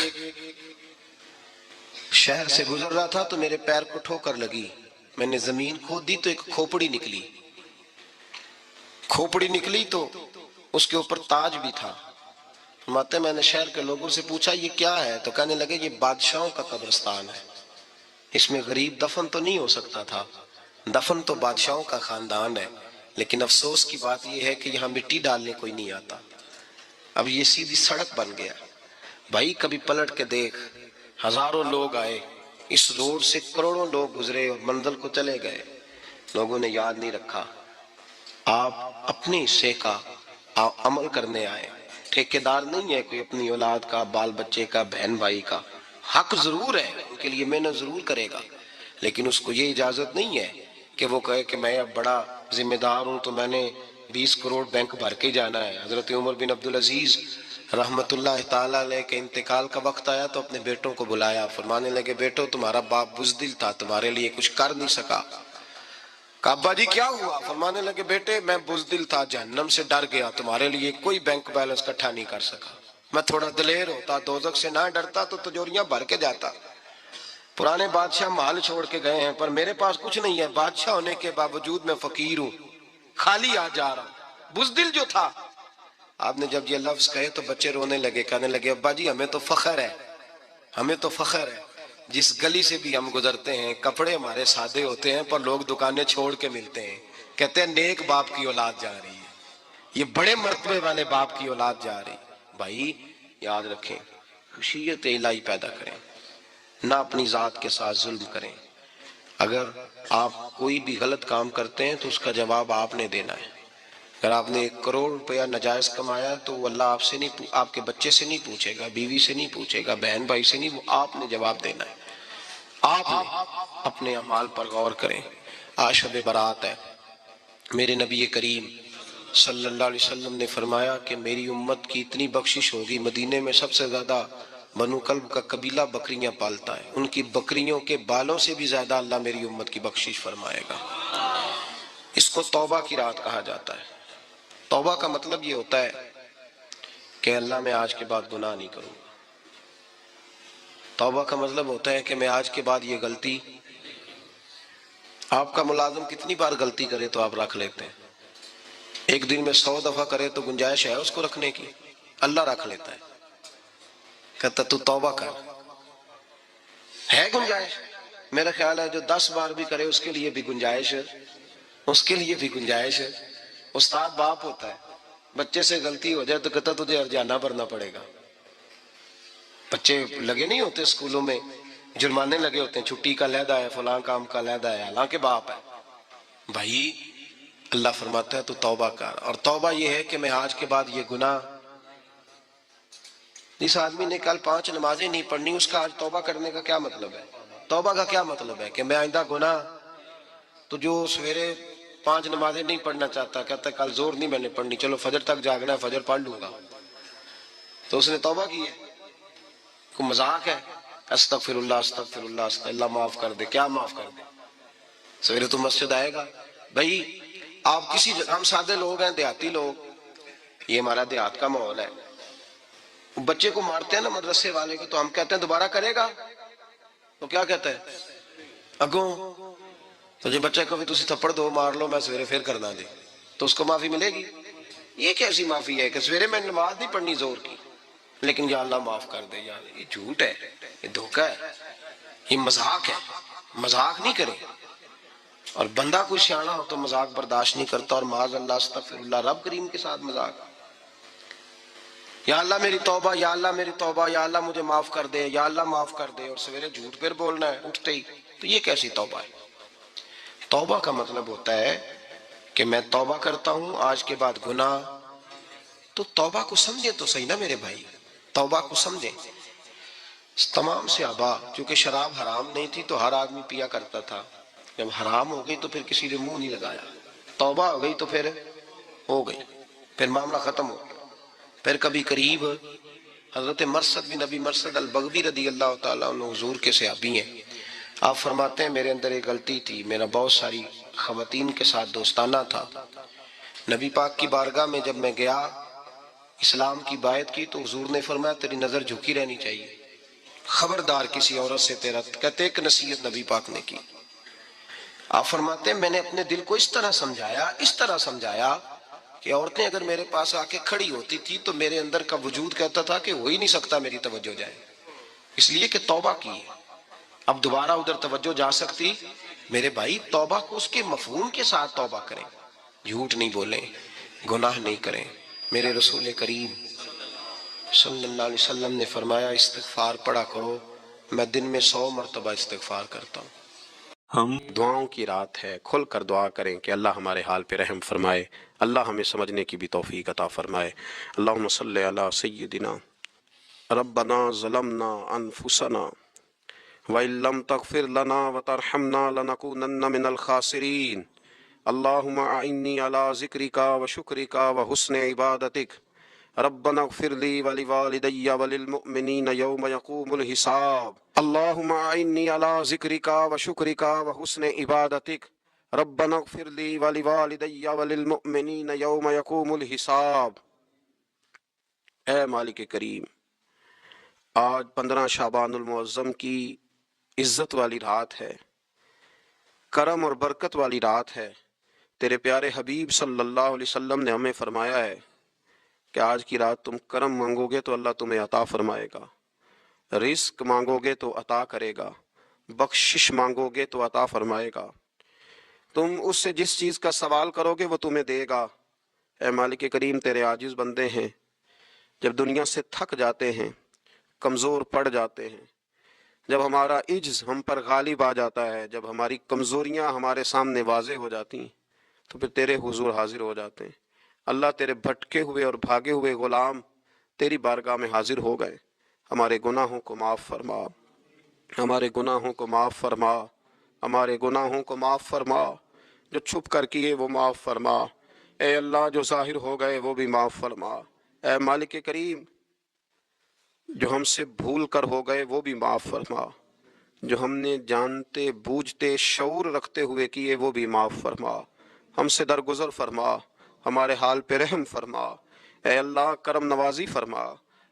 شہر سے گزر رہا تھا تو میرے پیر کو ٹھوکر لگی. میں نے زمین کھود دی تو ایک کھوپڑی نکلی. کھوپڑی نکلی تو اس کے اوپر تاج بھی تھا. فرماتے ہیں میں نے شہر کے لوگوں سے پوچھا یہ کیا ہے؟ تو کہنے لگے یہ بادشاہوں کا قبرستان ہے، اس میں غریب دفن تو نہیں ہو سکتا تھا، دفن تو بادشاہوں کا خاندان ہے. لیکن افسوس کی بات یہ ہے کہ یہاں مٹی ڈالنے کوئی نہیں آتا. اب یہ سیدھی سڑک بن گیا. بھائی کبھی پلٹ کے دیکھ، ہزاروں لوگ آئے، اس روڈ سے کروڑوں لوگ گزرے اور منزل کو چلے گئے. لوگوں نے یاد نہیں رکھا. آپ اپنے حصے کا عمل کرنے آئے، ٹھیکیدار نہیں ہے کوئی اپنی اولاد کا، بال بچے کا، بہن بھائی کا. حق ضرور ہے، ان کے لیے محنت ضرور کرے گا، لیکن اس کو یہ اجازت نہیں ہے کہ وہ کہے کہ میں اب بڑا ذمہ دار ہوں تو میں نے 20 کروڑ بینک بھر کے جانا ہے. حضرت عمر بن عبدالعزیز رحمت اللہ تعالیٰ علیہ کے انتقال کا وقت آیا تو اپنے بیٹوں کو بلایا. فرمانے لگے بیٹو تمہارا باپ بزدل تھا، تمہارے لیے کچھ کر نہیں سکا. کہا ابا جی کیا ہوا؟ فرمانے لگے بیٹے میں بزدل تھا، جہنم سے ڈر گیا، تمہارے لیے کوئی بینک بیلنس اکٹھا نہیں کر سکا. میں تھوڑا دلیر ہوتا، دوزخ سے نہ ڈرتا تو تجوریاں بھر کے جاتا. پرانے بادشاہ محل چھوڑ کے گئے ہیں، پر میرے پاس کچھ نہیں ہے. بادشاہ ہونے کے باوجود میں فقیر ہوں، خالی آ جا رہا ہوں. بزدل جو تھا. آپ نے جب یہ لفظ کہے تو بچے رونے لگے، کہنے لگے ابا جی ہمیں تو فخر ہے، ہمیں تو فخر ہے. جس گلی سے بھی ہم گزرتے ہیں کپڑے ہمارے سادے ہوتے ہیں، پر لوگ دکانیں چھوڑ کے ملتے ہیں، کہتے ہیں نیک باپ کی اولاد جا رہی ہے، یہ بڑے مرتبے والے باپ کی اولاد جا رہی. بھائی یاد رکھیں، خشیت الہی پیدا کریں، نہ اپنی ذات کے ساتھ ظلم کریں. اگر آپ کوئی بھی غلط کام کرتے ہیں تو اس کا جواب آپ نے دینا ہے. اگر آپ نے 1 کروڑ روپیہ ناجائز کمایا تو وہ اللہ آپ سے نہیں، آپ کے بچے سے نہیں پوچھے گا، بیوی سے نہیں پوچھے گا، بہن بھائی سے نہیں، وہ آپ نے جواب دینا ہے. آپ نے اپنے اعمال پر غور کریں. آج شب برات ہے. میرے نبی کریم صلی اللہ علیہ وسلم نے فرمایا کہ میری امت کی اتنی بخشش ہوگی، مدینے میں سب سے زیادہ بنو کلب کا قبیلہ بکریاں پالتا ہے، ان کی بکریوں کے بالوں سے بھی زیادہ اللہ میری امت کی بخشش فرمائے گا. اس کو توبہ کی رات کہا جاتا ہے. توبہ کا مطلب یہ ہوتا ہے کہ اللہ میں آج کے بعد گناہ نہیں کروں گا. توبہ کا مطلب ہوتا ہے کہ میں آج کے بعد یہ غلطی، آپ کا ملازم کتنی بار غلطی کرے تو آپ رکھ لیتے ہیں؟ ایک دن میں 100 دفعہ کرے تو گنجائش ہے اس کو رکھنے کی؟ اللہ رکھ لیتا ہے، کہتا تو توبہ کر. ہے گنجائش؟ میرا خیال ہے جو 10 بار بھی کرے اس کے لیے بھی گنجائش ہے، اس کے لیے بھی گنجائش ہے. استاد باپ ہوتا ہے، بچے سے غلطی ہو جائے تو کہتا تجھے ارجانہ بھرنا پڑے گا. بچے لگے نہیں ہوتے اسکولوں میں، جرمانے لگے ہوتے ہیں، چھٹی کا لیدا ہے، فلاں کام کا لیدا ہے، حالانکہ باپ ہے. بھائی اللہ فرماتا ہے تو توبہ کر. اور توبہ یہ ہے کہ میں آج کے بعد یہ گناہ، جس آدمی نے کل 5 نمازیں نہیں پڑھنی اس کا آج توبہ کرنے کا کیا مطلب ہے؟ توبہ کا کیا مطلب ہے کہ میں آئندہ گناہ، تو جو سویرے 5 نمازیں نہیں پڑھنا چاہتا، کہتا ہے کل زور نہیں میں نے پڑھنی، چلو فجر تک جاگنا ہے، فجر پڑھ لوں گا، تو اس نے توبہ کی ہے. کوئی مذاق ہے؟ استغفر اللہ استغفر اللہ استغفر اللہ، معاف کر دے. کیا معاف کر دے؟ سویرے تو مسجد آئے گا. بھائی آپ کسی، ہم سادے لوگ ہیں، دیہاتی لوگ، یہ ہمارا دیہات کا ماحول ہے. بچے کو مارتے ہیں نا مدرسے والے کو، تو ہم کہتے ہیں دوبارہ کرے گا، تو کیا کہتا ہے اگوں تو جو بچے کو بھی تسی تھپڑ دو، مار لو، میں سویرے پھر کرنا دے، تو اس کو معافی ملے گی؟ یہ کیسی معافی ہے کہ سویرے میں نماز نہیں پڑھنی زور کی لیکن یا اللہ معاف کر دے؟ یار یہ جھوٹ ہے، یہ دھوکہ ہے، یہ مذاق ہے. مذاق نہیں کریں. اور بندہ کوئی سیانا ہو تو مذاق برداشت نہیں کرتا، اور معاذ اللہ استغفر اللہ رب کریم کے ساتھ مذاق، یا اللہ میری توبہ، یا اللہ میری توبہ، یا اللہ مجھے معاف کر دے، یا اللہ معاف کر دے، اور سویرے جھوٹ پھر بولنا ہے اٹھتے ہی، تو یہ کیسی توبہ ہے؟ توبہ کا مطلب ہوتا ہے کہ میں توبہ کرتا ہوں آج کے بعد گناہ، تو توبہ کو سمجھے تو صحیح نا میرے بھائی، توبہ کو سمجھیں۔ تمام صحابہ، چونکہ شراب حرام نہیں تھی تو ہر آدمی پیا کرتا تھا، جب حرام ہو گئی تو پھر کسی نے منہ نہیں لگایا، توبہ ہو گئی تو پھر ہو گئی، پھر معاملہ ختم ہو گیا۔ پھر کبھی قریب حضرت مرثد بن نبی مرثد البغوی رضی اللہ تعالیٰ عنہ حضور کے صحابی ہیں، آپ فرماتے ہیں میرے اندر ایک غلطی تھی، میرا بہت ساری خواتین کے ساتھ دوستانہ تھا، نبی پاک کی بارگاہ میں جب میں گیا اسلام کی بائعت کی تو حضور نے فرمایا تیری نظر جھکی رہنی چاہیے، خبردار کسی عورت سے تیرا، کہتے ایک نصیحت نبی پاک نے کی۔ آپ فرماتے ہیں میں نے اپنے دل کو اس طرح سمجھایا کہ عورتیں اگر میرے پاس آ کے کھڑی ہوتی تھی تو میرے اندر کا وجود کہتا تھا کہ ہو ہی نہیں سکتا میری توجہ جائے، اس لیے کہ توبہ کی ہے، اب دوبارہ ادھر توجہ جا سکتی؟ میرے بھائی توبہ کو اس کے مفہوم کے ساتھ توبہ کریں، جھوٹ نہیں بولیں، گناہ نہیں کریں۔ میرے رسول کریم صلی اللہ علیہ وسلم نے فرمایا استغفار پڑھا کرو، میں دن میں 100 مرتبہ استغفار کرتا ہوں۔ ہم دعاؤں کی رات ہے، کھل کر دعا کریں کہ اللہ ہمارے حال پہ رحم فرمائے، اللہ ہمیں سمجھنے کی بھی توفیق عطا فرمائے۔ اللہم صلی علی سیدنا ربنا ظلمنا انفسنا وَإِن لَّمْ تَغْفِرْ لَنَا وَتَرْحَمْنَا لَنَكُونَنَّ مِنَ الْخَاسِرِينَ اللہم اعنی علی ذکرک وشکرک وحسن عبادتک ربنا اغفر لی ولوالدی وللمؤمنین یوم یقوم الحساب اللہم اعنی علی ذکرک وشکرک وحسن عبادتک ربنا اغفر لی ولوالدی وللمؤمنین یوم یقوم الحساب۔ اے مالک کریم، آج 15 شعبان المعظم کی عزت والی رات ہے، کرم اور برکت والی رات ہے۔ تیرے پیارے حبیب صلی اللہ علیہ وسلم نے ہمیں فرمایا ہے کہ آج کی رات تم کرم مانگو گے تو اللہ تمہیں عطا فرمائے گا، رزق مانگو گے تو عطا کرے گا، بخشش مانگو گے تو عطا فرمائے گا، تم اس سے جس چیز کا سوال کرو گے وہ تمہیں دے گا۔ اے مالک کریم، تیرے عاجز بندے ہیں، جب دنیا سے تھک جاتے ہیں، کمزور پڑ جاتے ہیں، جب ہمارا عجز ہم پر غالب آ جاتا ہے، جب ہماری کمزوریاں ہمارے سامنے واضح ہو جاتی ہیں تو پھر تیرے حضور حاضر ہو جاتے ہیں۔ اللہ، تیرے بھٹکے ہوئے اور بھاگے ہوئے غلام تیری بارگاہ میں حاضر ہو گئے، ہمارے گناہوں کو معاف فرما، ہمارے گناہوں کو معاف فرما، ہمارے گناہوں کو معاف فرما، جو چھپ کر کیے وہ معاف فرما، اے اللہ جو ظاہر ہو گئے وہ بھی معاف فرما۔ اے مالک کریم، جو ہم سے بھول کر ہو گئے وہ بھی معاف فرما، جو ہم نے جانتے بوجھتے شعور رکھتے ہوئے کیے وہ بھی معاف فرما، ہم سے درگزر فرما، ہمارے حال پہ رحم فرما، اے اللہ کرم نوازی فرما۔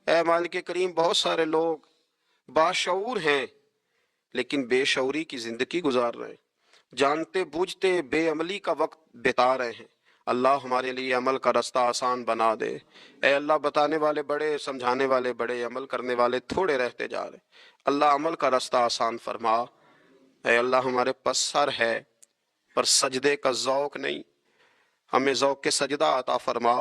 اے مالک کریم، بہت سارے لوگ باشعور ہیں لیکن بے شعوری کی زندگی گزار رہے ہیں، جانتے بوجھتے بے عملی کا وقت بتا رہے ہیں۔ اللہ ہمارے لیے عمل کا رستہ آسان بنا دے۔ اے اللہ، بتانے والے بڑے، سمجھانے والے بڑے، عمل کرنے والے تھوڑے رہتے جا رہے، اللہ عمل کا رستہ آسان فرما۔ اے اللہ، ہمارے پاس سر ہے پر سجدے کا ذوق نہیں، ہمیں ذوق کے سجدہ عطا فرما۔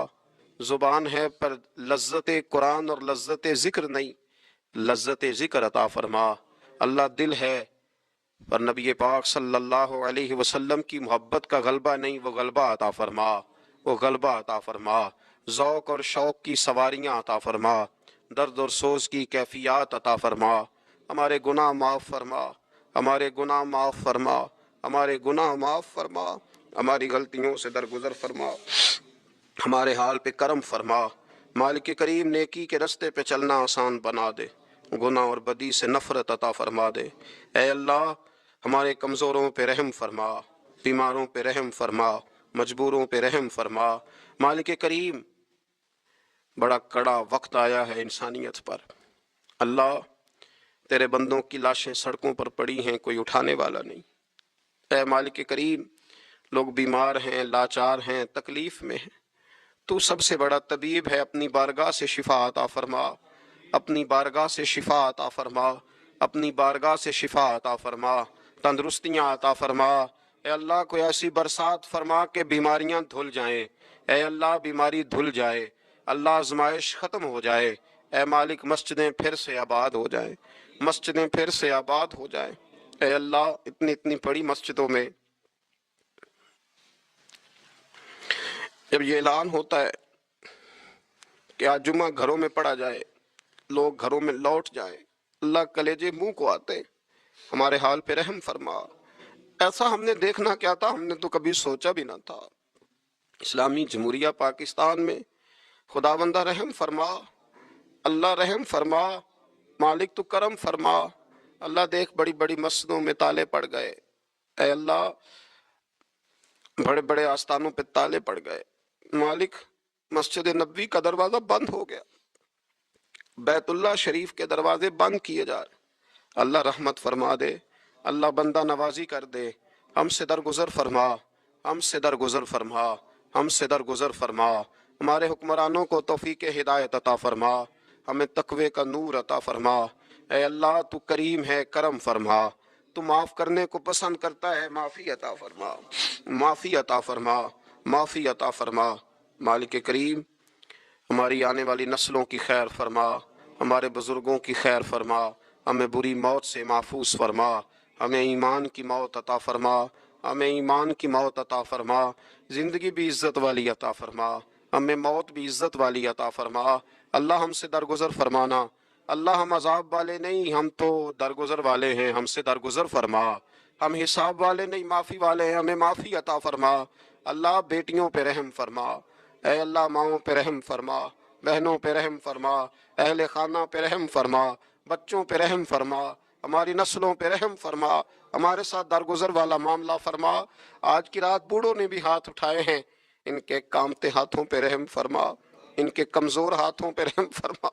زبان ہے پر لذت قرآن اور لذت ذکر نہیں، لذت ذکر عطا فرما۔ اللہ، دل ہے پر نبی پاک صلی اللہ علیہ وسلم کی محبت کا غلبہ نہیں، وہ غلبہ عطا فرما، وہ غلبہ عطا فرما۔ ذوق اور شوق کی سواریاں عطا فرما، درد اور سوز کی کیفیات عطا فرما۔ ہمارے گناہ معاف فرما، ہمارے گناہ معاف فرما، ہمارے گناہ معاف فرما، ہماری غلطیوں سے درگزر فرما، ہمارے حال پہ کرم فرما۔ مالک کریم، نیکی کے رستے پہ چلنا آسان بنا دے، گناہ اور بدی سے نفرت عطا فرما دے۔ اے اللہ، ہمارے کمزوروں پہ رحم فرما، بیماروں پہ رحم فرما، مجبوروں پہ رحم فرما۔ مالک کریم، بڑا کڑا وقت آیا ہے انسانیت پر، اللہ تیرے بندوں کی لاشیں سڑکوں پر پڑی ہیں، کوئی اٹھانے والا نہیں۔ اے مالک کریم، لوگ بیمار ہیں، لاچار ہیں، تکلیف میں ہیں، تو سب سے بڑا طبیب ہے، اپنی بارگاہ سے شفا عطا فرما، اپنی بارگاہ سے شفا عطا فرما، اپنی بارگاہ سے شفا عطا فرما، تندرستیاں عطا فرما، اے اللہ کوئی ایسی برسات فرما کہ بیماریاں دھل جائیں، اے اللہ بیماری دھل جائے، اللہ آزمائش ختم ہو جائے، اے مالک مسجدیں پھر سے آباد ہو جائیں، مسجدیں پھر سے آباد ہو جائیں۔ اے اللہ اتنی بڑی مسجدوں میں جب یہ اعلان ہوتا ہے کہ آج جمعہ گھروں میں پڑھا جائے، لوگ گھروں میں لوٹ جائیں، اللہ کلیجے منہ کو آتے، ہمارے حال پہ رحم فرما۔ ایسا ہم نے دیکھنا کیا تھا، ہم نے تو کبھی سوچا بھی نہ تھا۔ اسلامی جمہوریہ پاکستان میں خداوندہ رحم فرما، اللہ رحم فرما، مالک تو کرم فرما۔ اللہ دیکھ بڑی بڑی مسجدوں میں تالے پڑ گئے، اے اللہ بڑے بڑے آستانوں پہ تالے پڑ گئے، مالک مسجد نبوی کا دروازہ بند ہو گیا، بیت اللہ شریف کے دروازے بند کیے جا رہے۔ اللہ رحمت فرما دے، اللہ بندہ نوازی کر دے، ہم سے درگزر فرما، ہم سے درگزر فرما، ہم سے درگزر فرما۔ ہمارے حکمرانوں کو توفیق ہدایت عطا فرما، ہمیں تقوی کا نور عطا فرما۔ اے اللہ تو کریم ہے، کرم فرما، تو معاف کرنے کو پسند کرتا ہے، معافی عطا فرما، معافی عطا فرما، معافی عطا فرما۔ مالک کریم ہماری آنے والی نسلوں کی خیر فرما، ہمارے بزرگوں کی خیر فرما، ہمیں بری موت سے محفوظ فرما، ہمیں ایمان کی موت عطا فرما، ہمیں ایمان کی موت عطا فرما، زندگی بھی عزت والی عطا فرما، ہمیں موت بھی عزت والی عطا فرما۔ اللہ ہم سے درگزر فرمانا، اللہ ہم عذاب والے نہیں، ہم تو درگزر والے ہیں، ہم سے درگزر فرما۔ ہم حساب والے نہیں، معافی والے ہیں، ہمیں معافی عطا فرما۔ اللہ بیٹیوں پہ رحم فرما، اے اللہ ماؤں پہ رحم فرما، بہنوں پہ رحم فرما، اہل خانہ پہ رحم فرما، بچوں پہ رحم فرما، ہماری نسلوں پہ رحم فرما، ہمارے ساتھ درگزر والا معاملہ فرما۔ آج کی رات بوڑھوں نے بھی ہاتھ اٹھائے ہیں، ان کے کامتے ہاتھوں پہ رحم فرما، ان کے کمزور ہاتھوں پہ رحم فرما۔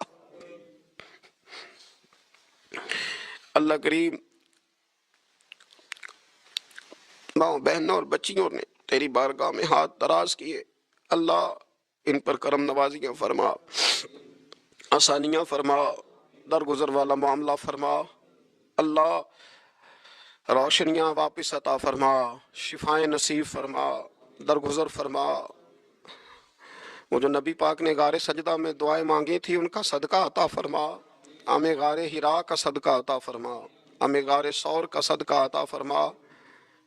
اللہ کریم ماؤں بہنوں اور بچیوں نے تیری بارگاہ میں ہاتھ دراز کیے، اللہ ان پر کرم نوازیاں فرما، آسانیاں فرما، درگزر والا معاملہ فرما، اللہ روشنیاں واپس عطا فرما، شفائیں نصیب فرما، درگزر فرما۔ وہ جو نبی پاک نے غار سجدہ میں دعائیں مانگی تھی ان کا صدقہ عطا فرما، ہمیں غار حرا کا صدقہ عطا فرما، ہمیں غار ثور کا صدقہ عطا فرما،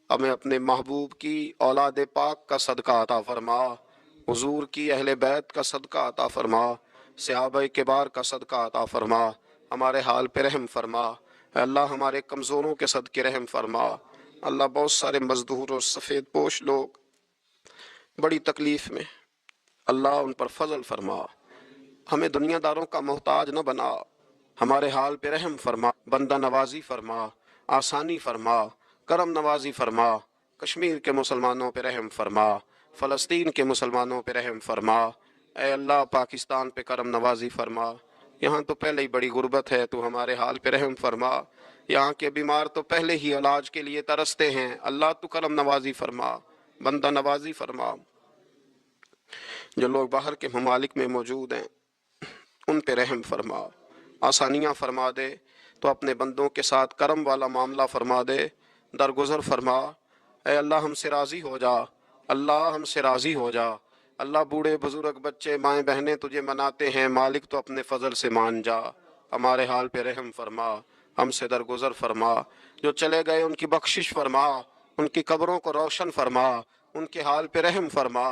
ہمیں اپنے محبوب کی اولاد پاک کا صدقہ عطا فرما، حضور کی اہل بیت کا صدقہ عطا فرما، صحابہ کبار کا صدقہ عطا فرما، ہمارے حال پہ رحم فرما۔ اے اللہ ہمارے کمزوروں کے صدقے رحم فرما۔ اللہ بہت سارے مزدور اور سفید پوش لوگ بڑی تکلیف میں، اللہ ان پر فضل فرما، ہمیں دنیا داروں کا محتاج نہ بنا، ہمارے حال پہ رحم فرما، بندہ نوازی فرما، آسانی فرما، کرم نوازی فرما، کشمیر کے مسلمانوں پہ رحم فرما، فلسطین کے مسلمانوں پہ رحم فرما، اے اللہ پاکستان پہ کرم نوازی فرما۔ یہاں تو پہلے ہی بڑی غربت ہے، تو ہمارے حال پہ رحم فرما، یہاں کے بیمار تو پہلے ہی علاج کے لیے ترستے ہیں، اللہ تو کرم نوازی فرما، بندہ نوازی فرما۔ جو لوگ باہر کے ممالک میں موجود ہیں ان پہ رحم فرما، آسانیاں فرما دے، تو اپنے بندوں کے ساتھ کرم والا معاملہ فرما دے، درگزر فرما۔ اے اللہ ہم سے راضی ہو جا، اللہ ہم سے راضی ہو جا، اللہ بوڑھے بزرگ بچے مائیں بہنیں تجھے مناتے ہیں، مالک تو اپنے فضل سے مان جا، ہمارے حال پہ رحم فرما، ہم سے درگزر فرما۔ جو چلے گئے ان کی بخشش فرما، ان کی قبروں کو روشن فرما، ان کے حال پہ رحم فرما،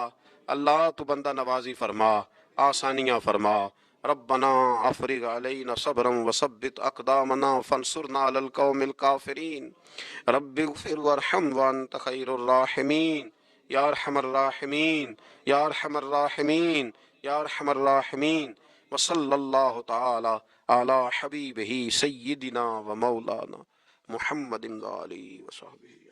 اللہ تو بندہ نوازی فرما، آسانیاں فرما۔ ربنا افرغ علینا صبرا وثبت اقدامنا فانصرنا علی القوم الکافرین رب اغفر وارحم وانت خیر الراحمین یا ارحم الراحمین یا ارحم الراحمین یا ارحم الراحمین وصلی اللہ تعالی علی حبیبہ سیدنا و مولانا محمد علیہ وصحبہ۔